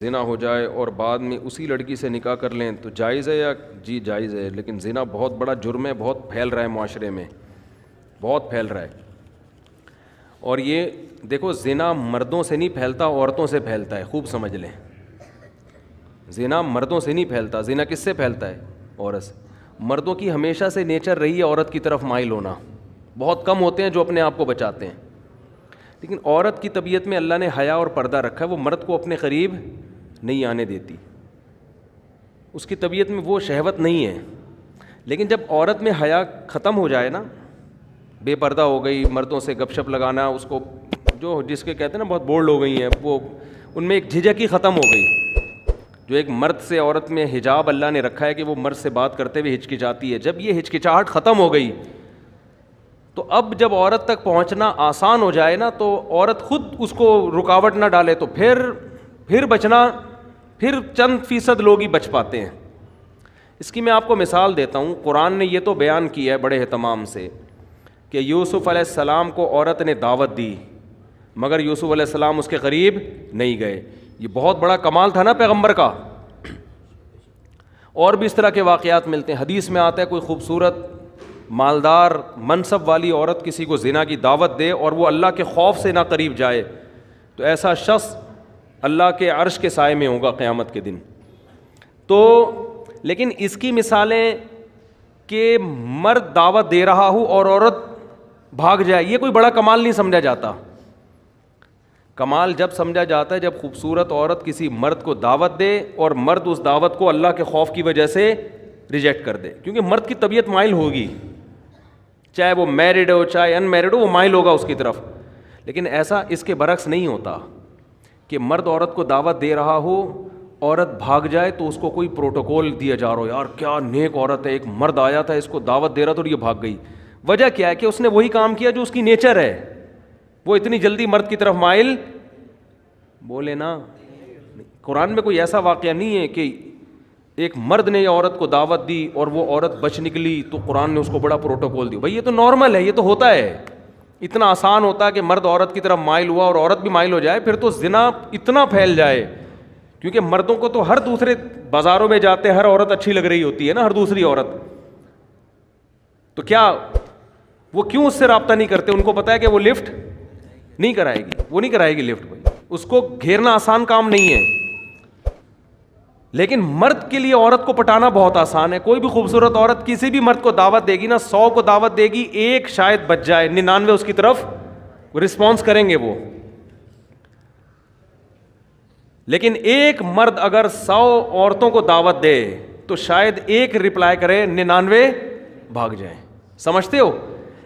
زنا ہو جائے اور بعد میں اسی لڑکی سے نکاح کر لیں تو جائز ہے یا جی جائز ہے، لیکن زنا بہت بڑا جرم ہے، بہت پھیل رہا ہے معاشرے میں، بہت پھیل رہا ہے۔ اور یہ دیکھو زنا مردوں سے نہیں پھیلتا، عورتوں سے پھیلتا ہے، خوب سمجھ لیں۔ زنا مردوں سے نہیں پھیلتا، زنا کس سے پھیلتا ہے؟ عورت سے۔ مردوں کی ہمیشہ سے نیچر رہی ہے عورت کی طرف مائل ہونا، بہت کم ہوتے ہیں جو اپنے آپ کو بچاتے ہیں، لیکن عورت کی طبیعت میں اللہ نے حیا اور پردہ رکھا ہے، وہ مرد کو اپنے قریب نہیں آنے دیتی، اس کی طبیعت میں وہ شہوت نہیں ہے۔ لیکن جب عورت میں حیا ختم ہو جائے نا، بے پردہ ہو گئی، مردوں سے گپ شپ لگانا، اس کو جو جس کے کہتے ہیں نا بہت بولڈ ہو گئی ہیں، وہ ان میں ایک جھجک ہی ختم ہو گئی۔ جو ایک مرد سے عورت میں حجاب اللہ نے رکھا ہے کہ وہ مرد سے بات کرتے ہوئے ہچکچاتی ہے، جب یہ ہچکچاہٹ ختم ہو گئی تو اب جب عورت تک پہنچنا آسان ہو جائے نا، تو عورت خود اس کو رکاوٹ نہ ڈالے تو پھر بچنا، پھر چند فیصد لوگ ہی بچ پاتے ہیں۔ اس کی میں آپ کو مثال دیتا ہوں، قرآن نے یہ تو بیان کیا ہے بڑے اہتمام سے کہ یوسف علیہ السلام کو عورت نے دعوت دی مگر یوسف علیہ السلام اس کے قریب نہیں گئے۔ یہ بہت بڑا کمال تھا نا پیغمبر کا۔ اور بھی اس طرح کے واقعات ملتے ہیں، حدیث میں آتا ہے کوئی خوبصورت مالدار منصب والی عورت کسی کو زنا کی دعوت دے اور وہ اللہ کے خوف سے نہ قریب جائے تو ایسا شخص اللہ کے عرش کے سائے میں ہوگا قیامت کے دن۔ تو لیکن اس کی مثالیں کہ مرد دعوت دے رہا ہو اور عورت بھاگ جائے، یہ کوئی بڑا کمال نہیں سمجھا جاتا۔ کمال جب سمجھا جاتا ہے جب خوبصورت عورت کسی مرد کو دعوت دے اور مرد اس دعوت کو اللہ کے خوف کی وجہ سے ریجیکٹ کر دے، کیونکہ مرد کی طبیعت مائل ہوگی، چاہے وہ میرڈ ہو چاہے ان میرڈ ہو، وہ مائل ہوگا اس کی طرف۔ لیکن ایسا اس کے برعکس نہیں ہوتا کہ مرد عورت کو دعوت دے رہا ہو، عورت بھاگ جائے تو اس کو کوئی پروٹوکول دیا جا رہا ہو، یار کیا نیک عورت ہے، ایک مرد آیا تھا اس کو دعوت دے رہا تھا اور یہ بھاگ گئی۔ وجہ کیا ہے کہ اس نے وہی کام کیا جو اس کی نیچر ہے، وہ اتنی جلدی مرد کی طرف مائل بولے نا۔ قرآن میں کوئی ایسا واقعہ نہیں ہے کہ ایک مرد نے عورت کو دعوت دی اور وہ عورت بچ نکلی تو قرآن نے اس کو بڑا پروٹوکول دیا۔ بھائی یہ تو نارمل ہے، یہ تو ہوتا ہے، اتنا آسان ہوتا ہے کہ مرد عورت کی طرف مائل ہوا اور عورت بھی مائل ہو جائے، پھر تو زنا اتنا پھیل جائے، کیونکہ مردوں کو تو ہر دوسرے بازاروں میں جاتے ہر عورت اچھی لگ رہی ہوتی ہے نا، ہر دوسری عورت، تو کیا وہ کیوں اس سے رابطہ نہیں کرتے؟ ان کو پتا ہے کہ وہ لفٹ نہیں کرائے گی، وہ نہیں کرائے گی لفٹ، بھائی اس کو گھیرنا آسان کام نہیں ہے۔ لیکن مرد کے لیے عورت کو پٹانا بہت آسان ہے۔ کوئی بھی خوبصورت عورت کسی بھی مرد کو دعوت دے گی نا، 100 کو دعوت دے گی، ایک شاید بچ جائے، 99 اس کی طرف رسپانس کریں گے وہ۔ لیکن ایک مرد اگر 100 عورتوں کو دعوت دے تو شاید ایک رپلائی کرے، 99 بھاگ جائیں۔ سمجھتے ہو؟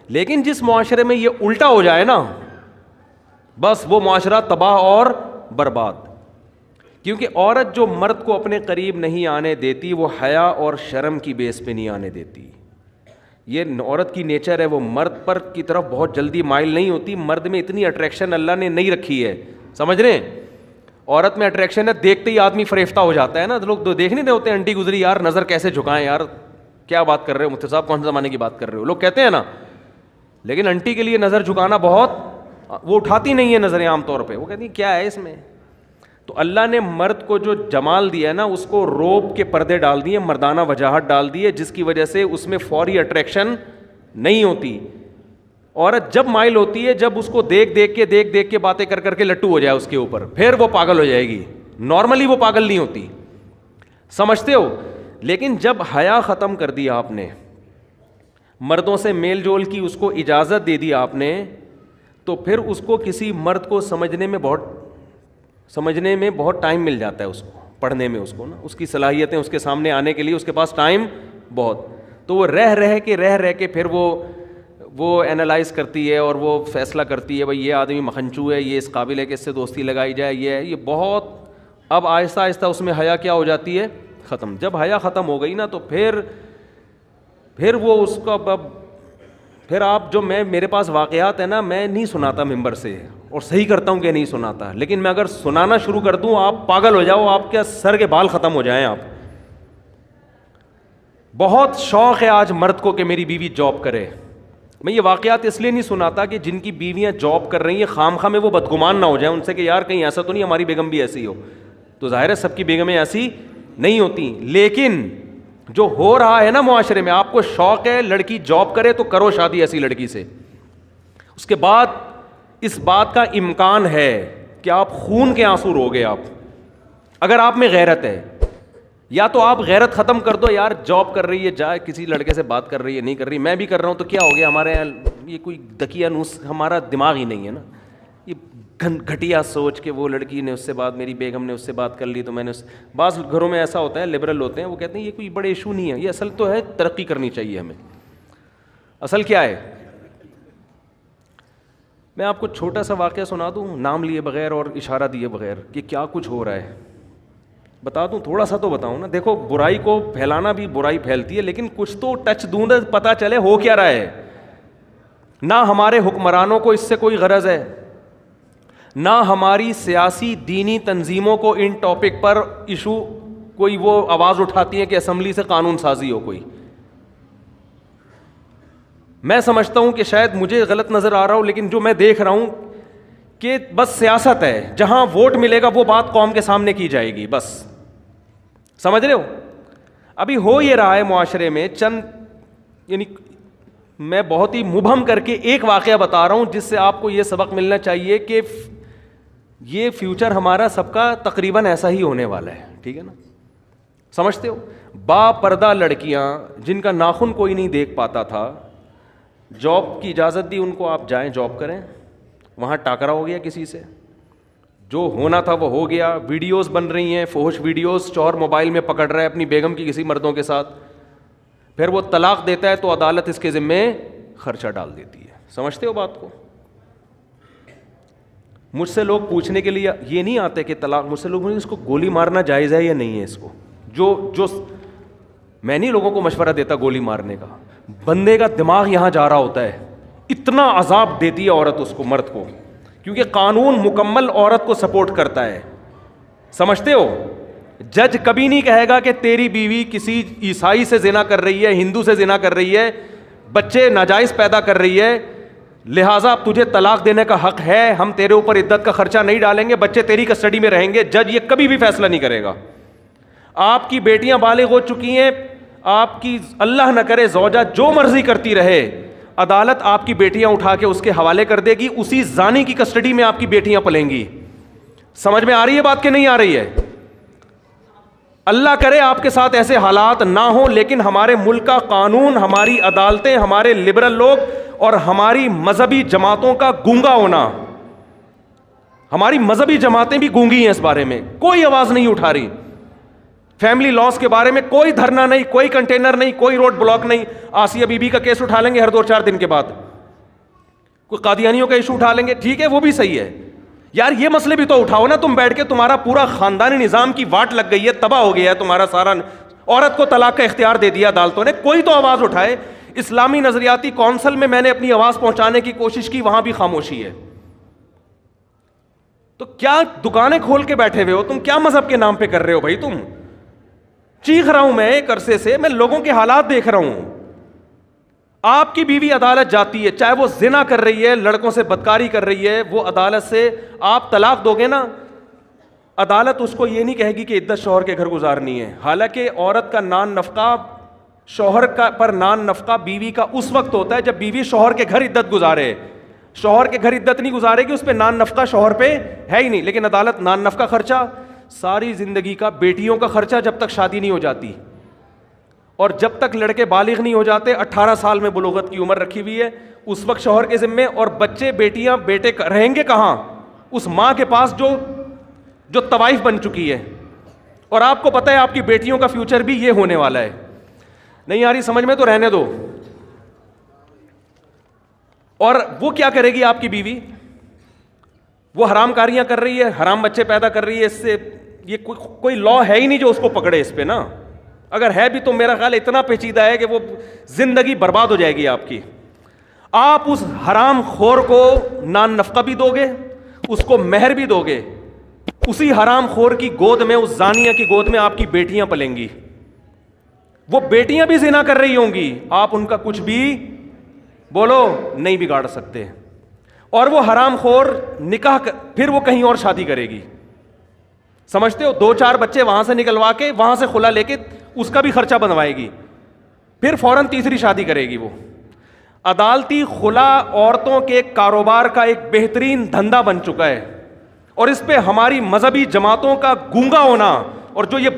لیکن جس معاشرے میں یہ الٹا ہو جائے نا، بس وہ معاشرہ تباہ اور برباد، کیونکہ عورت جو مرد کو اپنے قریب نہیں آنے دیتی وہ حیا اور شرم کی بیس پہ نہیں آنے دیتی۔ یہ عورت کی نیچر ہے، وہ مرد پر کی طرف بہت جلدی مائل نہیں ہوتی۔ مرد میں اتنی اٹریکشن اللہ نے نہیں رکھی ہے، سمجھ رہے ہیں؟ عورت میں اٹریکشن ہے، دیکھتے ہی آدمی فریفتہ ہو جاتا ہے نا، لوگ دیکھ نہیں رہے ہوتے انٹی گزری، یار نظر کیسے جھکائیں، یار کیا بات کر رہے ہو مفتی صاحب، کون سے زمانے کی بات کر رہے ہو، لوگ کہتے ہیں نا۔ لیکن انٹی کے لیے نظر جھکانا بہت، وہ اٹھاتی نہیں ہے نظریں عام طور پہ، وہ کہتی کیا ہے اس میں۔ تو اللہ نے مرد کو جو جمال دیا ہے نا، اس کو روب کے پردے ڈال دیے، مردانہ وجاہت ڈال دی ہے، جس کی وجہ سے اس میں فوری اٹریکشن نہیں ہوتی۔ عورت جب مائل ہوتی ہے جب اس کو دیکھ دیکھ کے باتیں کر کے لٹو ہو جائے اس کے اوپر، پھر وہ پاگل ہو جائے گی۔ نارملی وہ پاگل نہیں ہوتی، سمجھتے ہو؟ لیکن جب حیا ختم کر دیا آپ نے، مردوں سے میل جول کی اس کو اجازت دے دی آپ نے، تو پھر اس کو کسی مرد کو سمجھنے میں بہت ٹائم مل جاتا ہے، اس کو پڑھنے میں، اس کو نا اس کی صلاحیتیں اس کے سامنے آنے کے لیے اس کے پاس ٹائم بہت، تو وہ رہ کے پھر وہ اینالائز کرتی ہے اور وہ فیصلہ کرتی ہے، بھائی یہ آدمی مکھنچو ہے، یہ اس قابل ہے کہ اس سے دوستی لگائی جائے، یہ بہت، اب آہستہ آہستہ اس میں حیا کیا ہو جاتی ہے؟ ختم۔ جب حیا ختم ہو گئی نا تو پھر وہ اس کو پھر آپ جو میرے پاس واقعات ہیں نا، میں نہیں سناتا ممبر سے، اور صحیح کرتا ہوں کہ نہیں سناتا، لیکن میں اگر سنانا شروع کر دوں آپ پاگل ہو جاؤ، آپ کے سر کے بال ختم ہو جائیں۔ آپ بہت شوق ہے آج مرد کو کہ میری بیوی جاب کرے۔ میں یہ واقعات اس لیے نہیں سناتا کہ جن کی بیویاں جاب کر رہی ہیں خام خواہ میں وہ بدگمان نہ ہو جائیں ان سے کہ یار کہیں ایسا تو نہیں ہماری بیگم بھی ایسی ہو، تو ظاہر ہے سب کی بیگمیں ایسی نہیں ہوتی. لیکن جو ہو رہا ہے نا معاشرے میں, آپ کو شوق ہے لڑکی جاب کرے تو کرو شادی ایسی لڑکی سے. اس کے بعد اس بات کا امکان ہے کہ آپ خون کے آنسو روگے. آپ اگر آپ میں غیرت ہے, یا تو آپ غیرت ختم کر دو, یار جاب کر رہی ہے جائے کسی لڑکے سے بات کر رہی ہے, نہیں کر رہی, میں بھی کر رہا ہوں تو کیا ہو گیا, ہمارے یہاں یہ کوئی دکیا نوس, ہمارا دماغ ہی نہیں ہے نا, یہ گھٹیا سوچ کے وہ لڑکی نے اس سے بات, میری بیگم نے اس سے بات کر لی تو میں نے بعض گھروں میں ایسا ہوتا ہے, لبرل ہوتے ہیں, وہ کہتے ہیں یہ کوئی بڑے ایشو نہیں ہے, یہ اصل تو ہے ترقی کرنی چاہیے ہمیں. اصل کیا ہے؟ میں آپ کو چھوٹا سا واقعہ سنا دوں نام لیے بغیر اور اشارہ دیے بغیر کہ کیا کچھ ہو رہا ہے, بتا دوں, تھوڑا سا تو بتاؤں نا. دیکھو برائی کو پھیلانا بھی برائی پھیلتی ہے, لیکن کچھ تو ٹچ دوں نا, پتہ چلے ہو کیا رہا ہے. نہ ہمارے حکمرانوں کو اس سے کوئی غرض ہے, نہ ہماری سیاسی دینی تنظیموں کو ان ٹاپک پر ایشو کوئی وہ آواز اٹھاتی ہیں کہ اسمبلی سے قانون سازی ہو کوئی. میں سمجھتا ہوں کہ شاید مجھے غلط نظر آ رہا ہو, لیکن جو میں دیکھ رہا ہوں کہ بس سیاست ہے, جہاں ووٹ ملے گا وہ بات قوم کے سامنے کی جائے گی, بس. سمجھ رہے ہو؟ ابھی ہو یہ رہا ہے معاشرے میں چند, یعنی میں بہت ہی مبہم کر کے ایک واقعہ بتا رہا ہوں جس سے آپ کو یہ سبق ملنا چاہیے کہ یہ فیوچر ہمارا سب کا تقریباً ایسا ہی ہونے والا ہے. ٹھیک ہے نا؟ سمجھتے ہو؟ با پردہ لڑکیاں جن کا ناخن کوئی نہیں دیکھ پاتا تھا, جاب کی اجازت دی ان کو, آپ جائیں جاب کریں, وہاں ٹاکرا ہو گیا کسی سے, جو ہونا تھا وہ ہو گیا. ویڈیوز بن رہی ہیں, فحش ویڈیوز, چور موبائل میں پکڑ رہا ہے اپنی بیگم کی کسی مردوں کے ساتھ, پھر وہ طلاق دیتا ہے تو عدالت اس کے ذمے خرچہ ڈال دیتی ہے. سمجھتے ہو بات کو؟ مجھ سے لوگ پوچھنے کے لیے یہ نہیں آتے کہ طلاق, مجھ سے لوگ اس کو گولی مارنا جائز ہے یا نہیں ہے. اس کو جو میں نہیں لوگوں کو مشورہ دیتا گولی مارنے کا, بندے کا دماغ یہاں جا رہا ہوتا ہے, اتنا عذاب دیتی ہے عورت اس کو, مرد کو, کیونکہ قانون مکمل عورت کو سپورٹ کرتا ہے. سمجھتے ہو؟ جج کبھی نہیں کہے گا کہ تیری بیوی کسی عیسائی سے زنا کر رہی ہے, ہندو سے زنا کر رہی ہے, بچے ناجائز پیدا کر رہی ہے, لہٰذا اب تجھے طلاق دینے کا حق ہے, ہم تیرے اوپر عدت کا خرچہ نہیں ڈالیں گے, بچے تیری کسٹڈی میں رہیں گے. جج یہ کبھی بھی فیصلہ نہیں کرے گا. آپ کی بیٹیاں بالغ ہو چکی ہیں, آپ کی اللہ نہ کرے زوجہ جو مرضی کرتی رہے, عدالت آپ کی بیٹیاں اٹھا کے اس کے حوالے کر دے گی, اسی زانی کی کسٹڈی میں آپ کی بیٹیاں پلیں گی. سمجھ میں آ رہی ہے بات کہ نہیں آ رہی ہے؟ اللہ کرے آپ کے ساتھ ایسے حالات نہ ہوں, لیکن ہمارے ملک کا قانون, ہماری عدالتیں, ہمارے لبرل لوگ اور ہماری مذہبی جماعتوں کا گونگا ہونا, ہماری مذہبی جماعتیں بھی گونگی ہیں اس بارے میں, کوئی آواز نہیں اٹھا رہی. فیملی لاس کے بارے میں کوئی دھرنا نہیں, کوئی کنٹینر نہیں, کوئی روڈ بلاک نہیں. آسیہ بی بی کا کیس اٹھا لیں گے ہر 2-4 دن کے بعد, کوئی قادیانیوں کا ایشو اٹھا لیں گے, ٹھیک ہے وہ بھی صحیح ہے. یار یہ مسئلے بھی تو اٹھاؤ نا. تم بیٹھ کے, تمہارا پورا خاندانی نظام کی واٹ لگ گئی ہے, تباہ ہو گیا ہے تمہارا سارا, عورت کو طلاق کا اختیار دے دیا عدالتوں نے, کوئی تو آواز اٹھائے. اسلامی نظریاتی کونسل میں نے اپنی آواز پہنچانے کی کوشش کی, وہاں بھی خاموشی ہے. تو کیا دکانیں کھول کے بیٹھے ہوئے ہو تم؟ کیا مذہب کے نام پہ کر رہے ہو بھائی تم؟ چیخ رہا ہوں میں ایک عرصے سے, میں لوگوں کے حالات دیکھ رہا ہوں. آپ کی بیوی عدالت جاتی ہے, چاہے وہ زنا کر رہی ہے, لڑکوں سے بدکاری کر رہی ہے, وہ عدالت سے آپ طلاق دو گے نا, عدالت اس کو یہ نہیں کہے گی کہ عدت شوہر کے گھر گزارنی ہے. حالانکہ عورت کا نان نفقہ, شوہر کا پر نان نفقہ بیوی کا اس وقت ہوتا ہے جب بیوی شوہر کے گھر عدت گزارے. شوہر کے گھر عدت نہیں گزارے گی, اس پہ نان نفقہ شوہر پہ ہے ہی نہیں. لیکن عدالت نان نفقہ خرچہ, ساری زندگی کا بیٹیوں کا خرچہ جب تک شادی نہیں ہو جاتی, اور جب تک لڑکے بالغ نہیں ہو جاتے, 18 سال میں بلوغت کی عمر رکھی ہوئی ہے, اس وقت شوہر کے ذمے. اور بچے بیٹیاں بیٹے رہیں گے کہاں؟ اس ماں کے پاس جو طوائف بن چکی ہے. اور آپ کو پتہ ہے آپ کی بیٹیوں کا فیوچر بھی یہ ہونے والا ہے. نہیں آ رہی سمجھ میں تو رہنے دو. اور وہ کیا کرے گی آپ کی بیوی؟ وہ حرام کاریاں کر رہی ہے, حرام بچے پیدا کر رہی ہے, اس سے یہ کوئی لا ہے ہی نہیں جو اس کو پکڑے اس پہ نا. اگر ہے بھی تو میرا خیال اتنا پیچیدہ ہے کہ وہ زندگی برباد ہو جائے گی آپ کی. آپ اس حرام خور کو نان نفقہ بھی دو گے, اس کو مہر بھی دو گے, اسی حرام خور کی گود میں, اس زانیہ کی گود میں آپ کی بیٹیاں پلیں گی. وہ بیٹیاں بھی زنا کر رہی ہوں گی, آپ ان کا کچھ بھی بولو نہیں بگاڑ سکتے. اور وہ حرام خور نکاح پھر وہ کہیں اور شادی کرے گی. سمجھتے ہو؟ 2-4 بچے وہاں سے نکلوا کے وہاں سے خلا لے کے اس کا بھی خرچہ بنوائے گی, پھر فوراً تیسری شادی کرے گی. وہ عدالتی خلا عورتوں کے کاروبار کا ایک بہترین دھندا بن چکا ہے, اور اس پہ ہماری مذہبی جماعتوں کا گونگا ہونا, اور جو یہ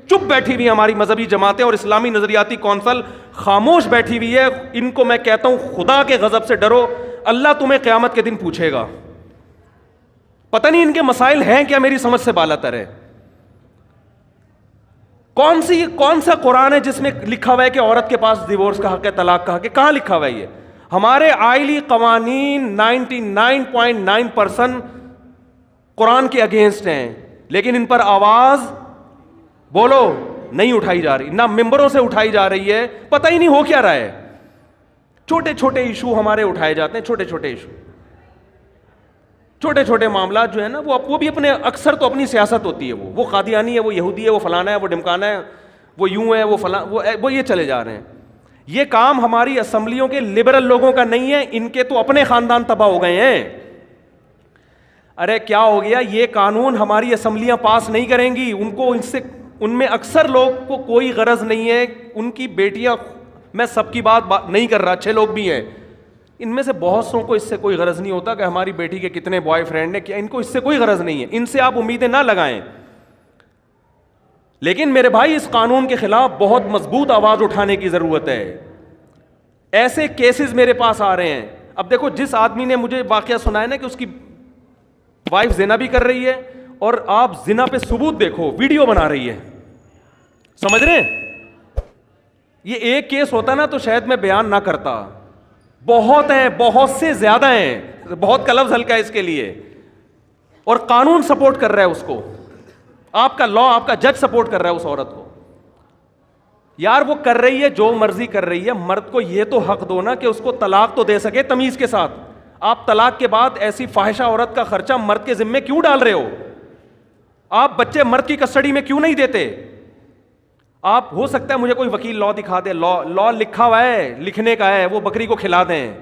چپ بیٹھی ہوئی ہماری مذہبی جماعتیں اور اسلامی نظریاتی کونسل خاموش بیٹھی ہوئی ہے, ان کو میں کہتا ہوں خدا کے غضب سے ڈرو, اللہ تمہیں قیامت کے دن پوچھے گا. پتہ نہیں ان کے مسائل ہیں کیا, میری سمجھ سے بالاتر ہے. کون سا قرآن ہے جس میں لکھا ہوا ہے کہ عورت کے پاس ڈیورس کا حق ہے, طلاق کا حق ہے؟ کہاں لکھا ہوا ہے یہ؟ ہمارے آئلی قوانین 99.9% قرآن کے اگینسٹ ہیں, لیکن ان پر آواز بولو نہیں اٹھائی جا رہی, نہ ممبروں سے اٹھائی جا رہی ہے. پتہ ہی نہیں ہو کیا رہا ہے. چھوٹے چھوٹے ایشو ہمارے اٹھائے جاتے ہیں, چھوٹے چھوٹے ایشو, چھوٹے چھوٹے معاملات جو ہے نا, وہ بھی اپنے اکثر تو اپنی سیاست ہوتی ہے. وہ قادیانی ہے, وہ یہودی ہے, وہ فلانا ہے, وہ ڈمکانا ہے, وہ یوں ہے, وہ فلاں, وہ یہ چلے جا رہے ہیں. یہ کام ہماری اسمبلیوں کے لبرل لوگوں کا نہیں ہے, ان کے تو اپنے خاندان تباہ ہو گئے ہیں. ارے کیا ہو گیا, یہ قانون ہماری اسمبلیاں پاس نہیں کریں گی. ان میں اکثر لوگ کو کوئی غرض نہیں ہے, ان کی بیٹیاں, میں سب کی بات نہیں کر رہا, اچھے لوگ بھی ہیں, ان میں سے بہت سو کو اس سے کوئی غرض نہیں ہوتا کہ ہماری بیٹی کے کتنے بوائے فرینڈ ہیں, کیا ان کو اس سے کوئی غرض نہیں ہے. ان سے آپ امیدیں نہ لگائیں. لیکن میرے بھائی, اس قانون کے خلاف بہت مضبوط آواز اٹھانے کی ضرورت ہے. ایسے کیسز میرے پاس آ رہے ہیں. اب دیکھو, جس آدمی نے مجھے واقعہ سنا ہے نا کہ اس کی وائف زنا بھی کر رہی ہے, اور آپ زنا پہ ثبوت دیکھو, ویڈیو بنا رہی ہے, سمجھ رہے ہیں؟ یہ ایک کیس ہوتا نا تو شاید میں بیان نہ کرتا. بہت ہیں, بہت سے زیادہ ہیں, بہت کا لفظ ہلکا ہے اس کے لیے, اور قانون سپورٹ کر رہا ہے اس کو, آپ کا لا, آپ کا جج سپورٹ کر رہا ہے اس عورت کو. یار وہ کر رہی ہے, جو مرضی کر رہی ہے, مرد کو یہ تو حق دو نا کہ اس کو طلاق تو دے سکے تمیز کے ساتھ. آپ طلاق کے بعد ایسی فاحشہ عورت کا خرچہ مرد کے ذمے کیوں ڈال رہے ہو؟ آپ بچے مرد کی کسٹڈی میں کیوں نہیں دیتے؟ آپ, ہو سکتا ہے مجھے کوئی وکیل لا دکھا دے, لا لکھا ہوا ہے, لکھنے کا ہے, وہ بکری کو کھلا دیں,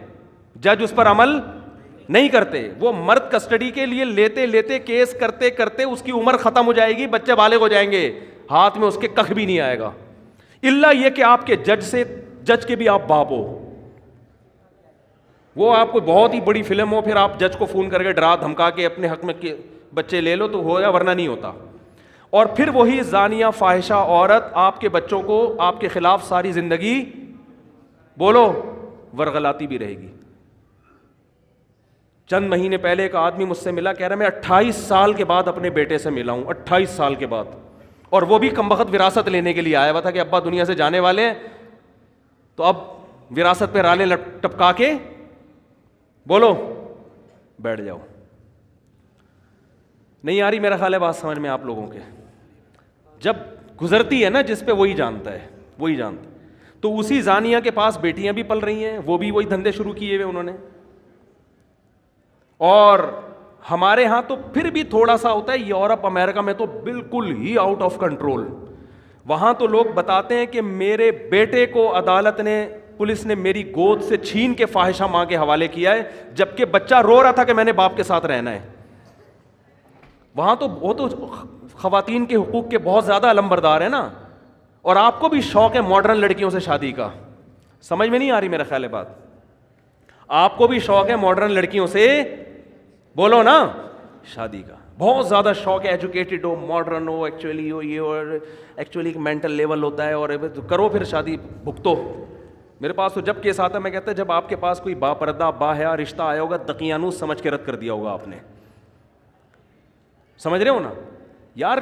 جج اس پر عمل نہیں کرتے. وہ مرد کسٹڈی کے لیے لیتے لیتے, کیس کرتے کرتے اس کی عمر ختم ہو جائے گی, بچے بالغ ہو جائیں گے, ہاتھ میں اس کے کخ بھی نہیں آئے گا, الا یہ کہ آپ کے جج کے بھی آپ باپ ہو. وہ آپ کو بہت ہی بڑی فلم ہو, پھر آپ جج کو فون کر کے ڈرا دھمکا کے اپنے حق میں بچے لے لو تو ہو گیا, ورنہ نہیں ہوتا. اور پھر وہی زانیہ فاحشہ عورت آپ کے بچوں کو آپ کے خلاف ساری زندگی بولو ورغلاتی بھی رہے گی. چند مہینے پہلے ایک آدمی مجھ سے ملا, کہہ رہا میں 28 سال کے بعد اپنے بیٹے سے ملا ہوں, 28 سال کے بعد, اور وہ بھی کمبخت وراثت لینے کے لیے آیا ہوا تھا کہ ابا دنیا سے جانے والے ہیں, تو اب وراثت پہ رالیں ٹپکا کے بولو بیٹھ جاؤ. نہیں آ رہی میرا خیال ہے بات سمجھ میں آپ لوگوں کے؟ جب گزرتی ہے نا جس پہ, وہی جانتا ہے, وہی جانتا ہے. تو اسی زانیہ کے پاس بیٹیاں بھی پل رہی ہیں, وہ بھی وہی دھندے شروع کیے ہوئے انہوں نے. اور ہمارے ہاں تو پھر بھی تھوڑا سا ہوتا ہے, یورپ امریکہ میں تو بالکل ہی آؤٹ آف کنٹرول. وہاں تو لوگ بتاتے ہیں کہ میرے بیٹے کو عدالت نے, پولیس نے میری گود سے چھین کے فاحشہ ماں کے حوالے کیا ہے, جبکہ بچہ رو رہا تھا کہ میں نے باپ کے ساتھ رہنا ہے. وہاں تو وہ تو خواتین کے حقوق کے بہت زیادہ علمبردار ہیں نا. اور آپ کو بھی شوق ہے ماڈرن لڑکیوں سے شادی کا, سمجھ میں نہیں آ رہی میرا خیال ہے بات؟ آپ کو بھی شوق ہے ماڈرن لڑکیوں سے بولو نا شادی کا, بہت زیادہ شوق ہے, ایجوکیٹڈ ہو, ماڈرن ہو, ایکچولی ہو یہ, اور ایکچولی مینٹل لیول ہوتا ہے, اور کرو پھر شادی بھگتو. میرے پاس تو جب کیس آتا ہے میں کہتا ہے جب آپ کے پاس کوئی با پردہ با حیا رشتہ آیا ہوگا, دقیانوس سمجھ کے رد کر دیا ہوگا آپ نے. سمجھ رہے ہو نا یار؟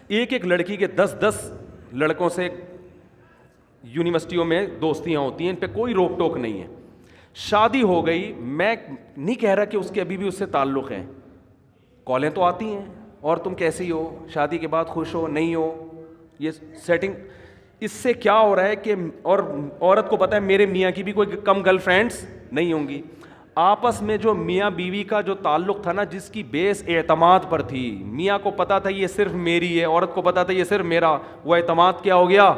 ایک ایک لڑکی کے 10 لڑکوں سے یونیورسٹیوں میں دوستیاں ہوتی ہیں, ان پہ کوئی روک ٹوک نہیں ہے. شادی ہو گئی, میں نہیں کہہ رہا کہ اس کے ابھی بھی اس سے تعلق ہیں, کالیں تو آتی ہیں, اور تم کیسی ہو, شادی کے بعد خوش ہو نہیں ہو, یہ سیٹنگ. اس سے کیا ہو رہا ہے کہ, اور عورت کو پتا ہے میرے میاں کی بھی کوئی کم گرل فرینڈس نہیں ہوں گی. آپس میں جو میاں بیوی کا جو تعلق تھا نا, جس کی بیس اعتماد پر تھی, میاں کو پتا تھا یہ صرف میری ہے, عورت کو پتا تھا یہ صرف میرا, وہ اعتماد کیا ہو گیا؟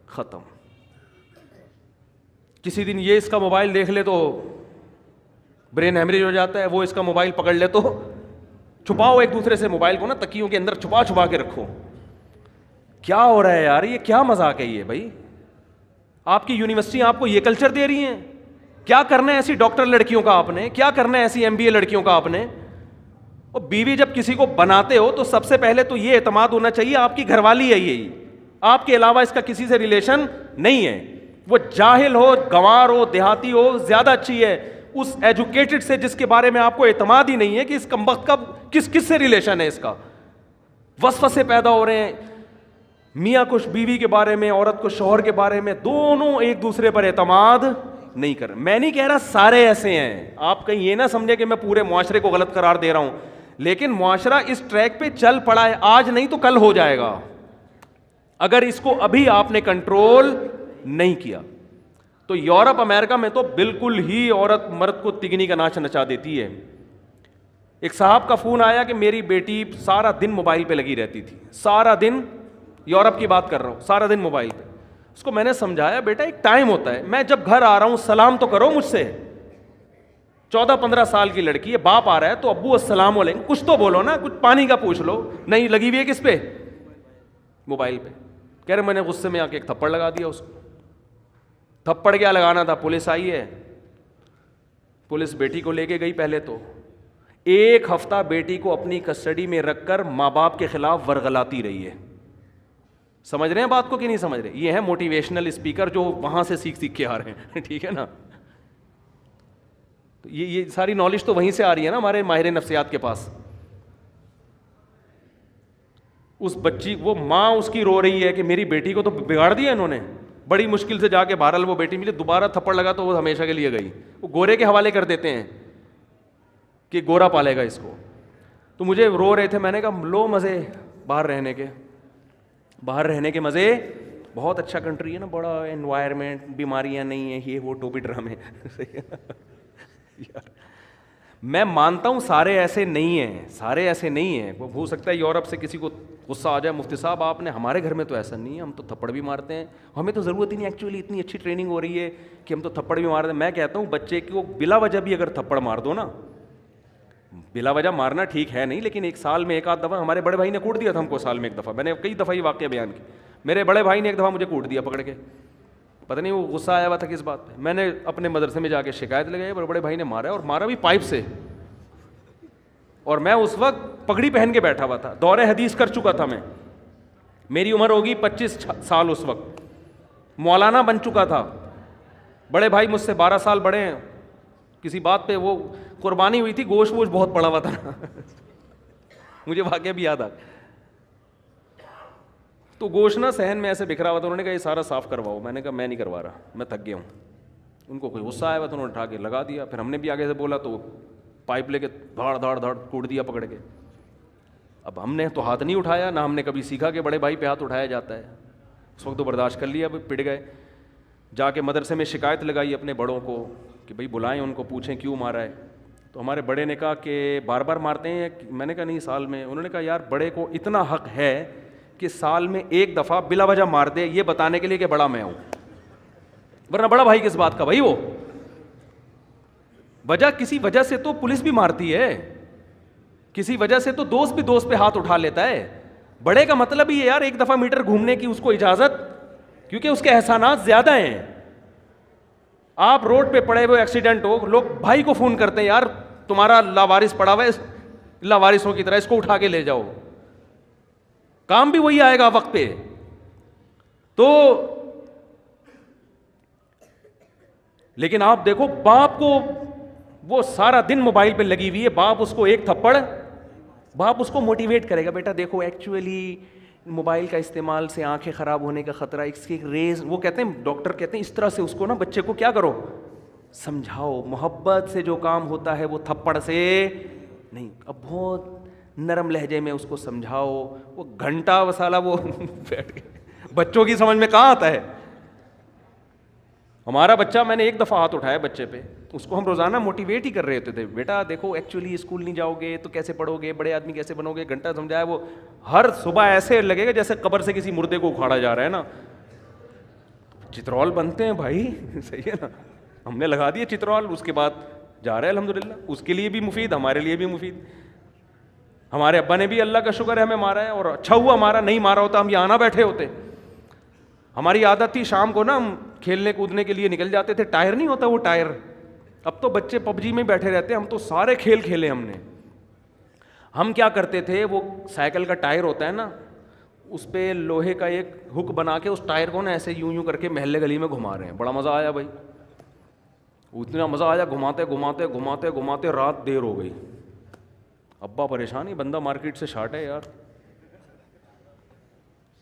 ختم. کسی دن یہ اس کا موبائل دیکھ لے تو برین ہیمریج ہو جاتا ہے, وہ اس کا موبائل پکڑ لے تو چھپاؤ ایک دوسرے سے موبائل کو نا, تکیوں کے اندر چھپا چھپا کے رکھو. کیا ہو رہا ہے یار, یہ کیا مذاق ہے یہ بھائی؟ آپ کی یونیورسٹی آپ کو یہ کلچر دے رہی ہیں؟ کیا کرنا ہے ایسی ڈاکٹر لڑکیوں کا آپ نے, کیا کرنا ہے ایسی MBA لڑکیوں کا آپ نے؟ اور بیوی جب کسی کو بناتے ہو تو سب سے پہلے تو یہ اعتماد ہونا چاہیے آپ کی گھر والی ہے, یہی آپ کے علاوہ اس کا کسی سے ریلیشن نہیں ہے. وہ جاہل ہو, گنوار ہو, دیہاتی ہو, زیادہ اچھی ہے اس ایجوکیٹڈ سے جس کے بارے میں آپ کو اعتماد ہی نہیں ہے کہ اس کمبخت کا کس سے ریلیشن ہے. اس کا وسوسے پیدا ہو رہے ہیں میاں کو بیوی کے بارے میں, عورت کو شوہر کے بارے میں, دونوں ایک دوسرے پر اعتماد نہیں کر. میں نہیں کہہ رہا سارے ایسے ہیں, آپ کہیں یہ نہ سمجھے کہ میں پورے معاشرے کو غلط قرار دے رہا ہوں, لیکن معاشرہ اس ٹریک پہ چل پڑا ہے, آج نہیں تو کل ہو جائے گا اگر اس کو ابھی آپ نے کنٹرول نہیں کیا. تو یورپ امریکہ میں تو بالکل ہی عورت مرد کو تگنی کا ناچ نچا دیتی ہے. ایک صاحب کا فون آیا کہ میری بیٹی سارا دن موبائل پہ لگی رہتی تھی, سارا دن, یورپ کی بات کر رہا ہوں, سارا دن موبائل پہ. اس کو میں نے سمجھایا بیٹا ایک ٹائم ہوتا ہے, میں جب گھر آ رہا ہوں سلام تو کرو مجھ سے. 14-15 سال کی لڑکی ہے, باپ آ رہا ہے تو ابو السلام علیکم, کچھ تو بولو نا, کچھ پانی کا پوچھ لو. نہیں, لگی ہوئی ہے کس پہ؟ موبائل پہ. کہہ رہے میں نے غصے میں آ کے ایک تھپڑ لگا دیا اس کو. تھپڑ کیا لگانا تھا, پولیس آئی ہے, پولیس بیٹی کو لے کے گئی. پہلے تو 1 ہفتہ بیٹی کو اپنی کسٹڈی میں رکھ کر ماں باپ کے خلاف ورغلاتی رہی ہے. سمجھ رہے ہیں بات کو کہ نہیں سمجھ رہے؟ یہ ہے موٹیویشنل اسپیکر جو وہاں سے سیکھ کے آ رہے ہیں, ٹھیک ہے نا. یہ ساری نالج تو وہیں سے آ رہی ہے نا ہمارے ماہر نفسیات کے پاس. اس بچی, وہ ماں اس کی رو رہی ہے کہ میری بیٹی کو تو بگاڑ دیا انہوں نے. بڑی مشکل سے جا کے بہرحال وہ بیٹی ملی, دوبارہ تھپڑ لگا تو وہ ہمیشہ کے لیے گئی. وہ گورے کے حوالے کر دیتے ہیں کہ گورا پالے گا اس کو. تو مجھے رو رہے تھے, میں نے کہا لو مزے باہر رہنے کے, باہر رہنے کے مزے, بہت اچھا کنٹری ہے نا, بڑا انوائرمنٹ, بیماریاں نہیں ہیں, یہ وہ ٹوپی ڈرامے. یار میں مانتا ہوں سارے ایسے نہیں ہیں, سارے ایسے نہیں ہیں. وہ ہو سکتا ہے یورپ سے کسی کو غصہ آ جائے, مفتی صاحب آپ نے, ہمارے گھر میں تو ایسا نہیں ہے, ہم تو تھپڑ بھی مارتے ہیں, ہمیں تو ضرورت ہی نہیں, ایکچولی اتنی اچھی ٹریننگ ہو رہی ہے کہ ہم تو تھپڑ بھی مارتے ہیں. میں کہتا ہوں بچے کو بلا وجہ بھی اگر تھپڑ مار دو نا, بلا وجہ مارنا ٹھیک ہے نہیں, لیکن ایک سال میں 1 آدھ دفعہ, ہمارے بڑے بھائی نے کوٹ دیا تھا ہم کو سال میں 1 دفعہ, میں نے کئی دفعہ یہ واقعہ بیان کی. میرے بڑے بھائی نے 1 دفعہ مجھے کوٹ دیا پکڑ کے, پتہ نہیں وہ غصہ آیا ہوا تھا کس بات پہ. میں نے اپنے مدرسے میں جا کے شکایت لگائی, بڑے بھائی نے مارا, اور مارا بھی پائپ سے, اور میں اس وقت پگڑی پہن کے بیٹھا ہوا تھا, دور حدیث کر چکا تھا میں, میری عمر ہوگی 25 سال اس وقت, مولانا بن چکا تھا. بڑے بھائی مجھ سے 12 سال بڑے ہیں. کسی بات پہ وہ قربانی ہوئی تھی, گوشت ووشت بہت پڑا ہوا تھا مجھے واقعہ بھی یاد آ, تو گوشت نا صحن میں ایسے بکھرا ہوا تھا. انہوں نے کہا یہ سارا صاف کرواؤ. میں نے کہا میں نہیں کروا رہا, میں تھک گیا ہوں. ان کو کوئی غصہ آیا ہوا تو انہوں نے اٹھا کے لگا دیا. پھر ہم نے بھی آگے سے بولا تو پائپ لے کے دھاڑ دھاڑ دھاڑ کوٹ دیا پکڑ کے. اب ہم نے تو ہاتھ نہیں اٹھایا, نہ ہم نے کبھی سیکھا کہ بڑے بھائی پہ ہاتھ اٹھایا جاتا ہے. اس وقت تو برداشت کر لیا, پٹ گئے. جا کے مدرسے میں شکایت لگائی اپنے بڑوں کو کہ بھائی بلائیں ان کو, پوچھیں کیوں مارا ہے. تو ہمارے بڑے نے کہا کہ بار بار مارتے ہیں. میں نے کہا نہیں, سال میں. انہوں نے کہا یار بڑے کو اتنا حق ہے کہ سال میں 1 دفعہ بلا وجہ مار دے, یہ بتانے کے لیے کہ بڑا میں ہوں, ورنہ بڑا بھائی کس بات کا بھائی. وہ وجہ, کسی وجہ سے تو پولیس بھی مارتی ہے, کسی وجہ سے تو دوست بھی دوست پہ ہاتھ اٹھا لیتا ہے. بڑے کا مطلب ہی ہے یار 1 دفعہ میٹر گھومنے کی اس کو اجازت, کیونکہ اس کے احسانات زیادہ ہیں. آپ روڈ پہ پڑے ہوئے ایکسیڈنٹ ہو, لوگ بھائی کو فون کرتے ہیں یار تمہارا لاوارث پڑا ہوا ہے, لاوارثوں کی طرح اس کو اٹھا کے لے جاؤ, کام بھی وہی آئے گا وقت پہ. تو لیکن آپ دیکھو باپ کو, وہ سارا دن موبائل پہ لگی ہوئی ہے, باپ اس کو 1 تھپڑ, باپ اس کو موٹیویٹ کرے گا, بیٹا دیکھو ایکچولی موبائل کا استعمال سے آنکھیں خراب ہونے کا خطرہ, اس کی ریز, وہ کہتے ہیں ڈاکٹر کہتے ہیں اس طرح سے اس کو نا بچے کو کیا کرو, سمجھاؤ. محبت سے جو کام ہوتا ہے وہ تھپڑ سے نہیں. اب بہت نرم لہجے میں اس کو سمجھاؤ. وہ گھنٹہ وسالہ وہ بیٹھ کے, بچوں کی سمجھ میں کہاں آتا ہے. ہمارا بچہ, میں نے 1 دفعہ ہاتھ اٹھایا بچے پہ, اس کو ہم روزانہ موٹیویٹ ہی کر رہے ہوتے تھے, بیٹا دیکھو ایکچولی اسکول نہیں جاؤ گے تو کیسے پڑھو گے, بڑے آدمی کیسے بنو گے. گھنٹہ سمجھایا, وہ ہر صبح ایسے لگے گا جیسے قبر سے کسی مردے کو اکھاڑا جا رہا ہے نا. چترول بنتے ہیں بھائی, صحیح ہے نا, ہم نے لگا دیا چترول, اس کے بعد جا رہا ہے الحمدللہ, اس کے لیے بھی مفید, ہمارے لیے بھی مفید. ہمارے ابا نے بھی اللہ کا شکر ہے ہمیں مارا ہے, اور اچھا ہوا مارا, نہیں مارا ہوتا ہم یہاں نہ بیٹھے ہوتے. ہماری عادت تھی شام کو نا ہم کھیلنے کودنے کے لیے نکل جاتے تھے, ٹائر نہیں ہوتا وہ ٹائر, اب تو بچے پب جی میں بیٹھے رہتے ہیں, ہم تو سارے کھیل کھیلے ہم نے. ہم کیا کرتے تھے, وہ سائیکل کا ٹائر ہوتا ہے نا, اس پہ لوہے کا ایک ہک بنا کے اس ٹائر کو نا ایسے یوں یوں کر کے محلے گلی میں گھما رہے ہیں. بڑا مزہ آیا بھائی, اتنا مزہ آیا, گھماتے گھماتے گھماتے گھماتے رات دیر ہو گئی. ابا پریشان ہی, بندہ مارکیٹ سے شارٹ ہے یار.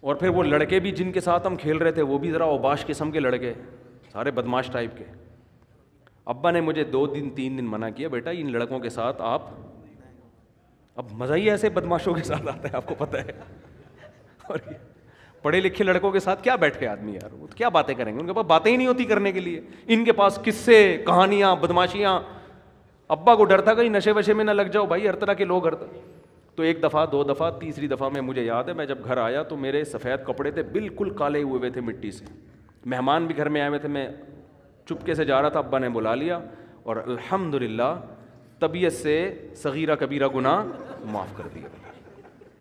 اور پھر وہ لڑکے بھی جن کے ساتھ ہم کھیل رہے تھے وہ بھی ذرا اوباش قسم کے لڑکے, سارے بدماش ٹائپ کے. ابا نے مجھے 2 دن 3 دن منع کیا, بیٹا ان لڑکوں کے ساتھ آپ, اب مزہ ہی ایسے بدماشوں کے ساتھ آتا ہے آپ کو پتہ ہے. اور پڑھے لکھے لڑکوں کے ساتھ کیا بیٹھ کے آدمی یار, وہ کیا باتیں کریں گے, ان کے پاس باتیں ہی نہیں ہوتی کرنے کے لیے. ان کے پاس قصے کہانیاں بدماشیاں. ابا کو ڈر تھا کہیں نشے وشے میں نہ لگ جاؤ, بھائی ہر طرح کے لوگ ہر. تو 1 دفعہ 2 دفعہ, تیسری دفعہ میں مجھے یاد ہے, میں جب گھر آیا تو میرے سفید کپڑے تھے بالکل کالے ہوئے تھے مٹی سے. مہمان بھی گھر میں آئے ہوئے تھے, میں چپکے سے جا رہا تھا, ابا نے بلا لیا, اور الحمدللہ طبیعت سے صغیرہ کبیرہ گناہ معاف کر دیا.